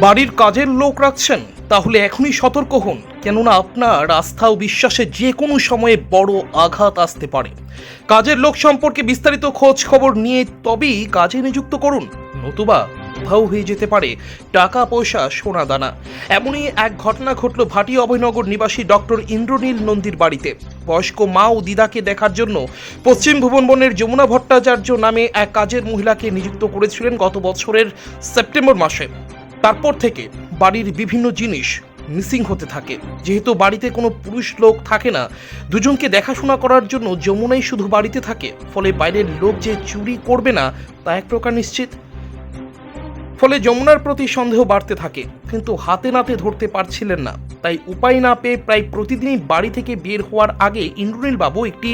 বাড়ির কাজের লোক রাখছেন, তাহলে এখনই সতর্ক হন, কেননা আপনার আস্থা ও বিশ্বাসে যে কোনো সময়ে বড় আঘাত আসতে পারে। কাজের লোক সম্পর্কে বিস্তারিত খোঁজ খবর নিয়ে তবেই কাজে নিযুক্ত করুন, নতুবা উধাও হয়ে যেতে পারে টাকা পয়সা সোনা দানা। এমনই এক ঘটনা ঘটল ভাটি অভয়নগর নিবাসী ডক্টর ইন্দ্রনীল নন্দীর বাড়িতে। বয়স্ক মা ও দিদাকে দেখার জন্য পশ্চিম ভুবনবনের যমুনা ভট্টাচার্য নামে এক কাজের মহিলাকে নিযুক্ত করেছিলেন গত বছরের সেপ্টেম্বর মাসে। তারপর থেকে বাড়ির বিভিন্ন জিনিস মিসিং হতে থাকে। যেহেতু বাড়িতে কোনো পুরুষ লোক থাকে না, দুজনকে দেখাশোনা করার জন্য যমুনাই শুধু বাড়িতে থাকে, ফলে বাইরের লোক যে চুরি করবে না তা এক প্রকার নিশ্চিত। ফলে যমুনার প্রতি সন্দেহ বাড়তে থাকে, কিন্তু হাতে নাতে ধরতে পারছিলেন না। তাই উপায় না পেয়ে প্রায় প্রতিদিনই বাড়ি থেকে বের হওয়ার আগে ইন্দ্রনীল বাবু একটি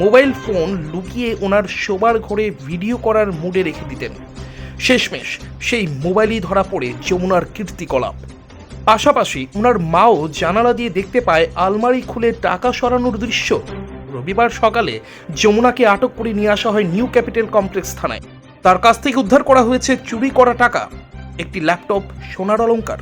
মোবাইল ফোন লুকিয়ে ওনার শোবার ঘরে ভিডিও করার মুডে রেখে দিতেন। শেষমেশ সেই মোবাইলই ধরা পড়ে যমুনার কীর্তিকলাপ। পাশাপাশি ওনার মাও জানালা দিয়ে দেখতে পায় আলমারি খুলে টাকা সরানোর দৃশ্য। রবিবার সকালে যমুনাকে আটক করে নিয়ে আসা হয় নিউ ক্যাপিটাল কমপ্লেক্স থানায়। তার কাছ থেকে উদ্ধার করা হয়েছে চুরি করা টাকা, একটি ল্যাপটপ, সোনার অলংকার।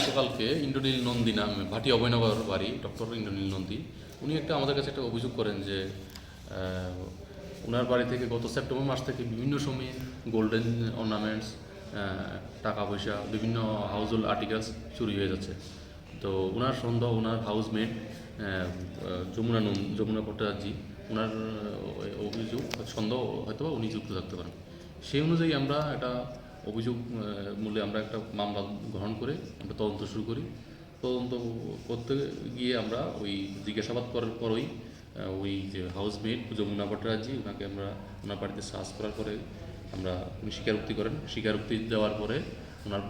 গতকালকে ইন্দ্রনীল নন্দী নামে ভাটি অভয়নগর বাড়ি ডক্টর ইন্দ্রনীল নন্দী উনি আমাদের কাছে একটা অভিযোগ করেন যে ওনার বাড়ি থেকে গত সেপ্টেম্বর মাস থেকে বিভিন্ন সময়ে গোল্ডেন অর্নামেন্টস, টাকা পয়সা, বিভিন্ন হাউসহোল্ড আর্টিকেলস চুরি হয়ে যাচ্ছে। তো ওনার সন্দেহ ওনার হাউসমেট যমুনা ভট্টাচার্য, ওনার অভিযোগ সন্দেহ হয়তো উনি যুক্ত থাকতে পারেন। সেই অনুযায়ী আমরা একটা অভিযোগ মূল্যে আমরা একটা মামলা গ্রহণ করে আমরা তদন্ত শুরু করি। তদন্ত করতে গিয়ে আমরা ওই জিজ্ঞাসাবাদ করার পরই ওই যে হাউসমেট যমুনা ভট্টাচার্য ওনাকে আমরা ওনার বাড়িতে সার্চ করার পরে আমরা উনি স্বীকারোক্তি করেন। স্বীকারোক্তি দেওয়ার পরে ওনার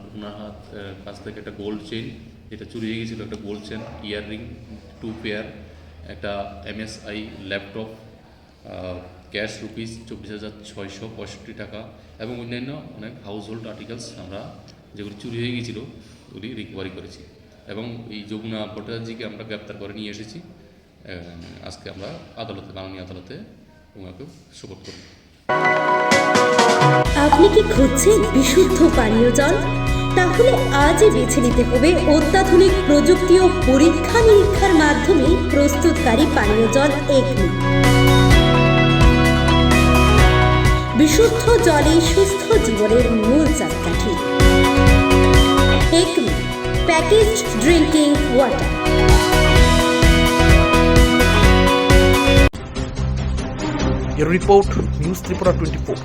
কাছ থেকে একটা গোল্ড চেইন, যেটা চুরি হয়ে গিয়েছিলো, একটা গোল্ড চেইন, ইয়াররিং 2 পেয়ার, একটা MSI ল্যাপটপ, ক্যাশ রুপিস 24,665 টাকা এবং অন্যান্য অনেক হাউসহোল্ড আর্টিকেলস আমরা যেগুলি চুরি হয়ে গিয়েছিলো ওগুলি রিকভারি করেছি এবং এই যমুনা ভট্টাচার্যকে আমরা গ্রেপ্তার করে নিয়ে এসেছি। আজকে আমরা আদালতে, মাননীয় আদালতে ওনাকে সুপোর্ট করি। আপনি কি খুঁজছেন বিশুদ্ধ পানীয় জল? তাহলে আজই বেছে নিতে হবে অত্যাধুনিক প্রযুক্তি ও পরীক্ষা নিরীক্ষার মাধ্যমে প্রস্তুতকারী পানীয় জল একমি। বিশুদ্ধ জলে সুস্থ জীবনের মূল চাকাঠি। Acme packaged drinking water. Report news Tripura 24।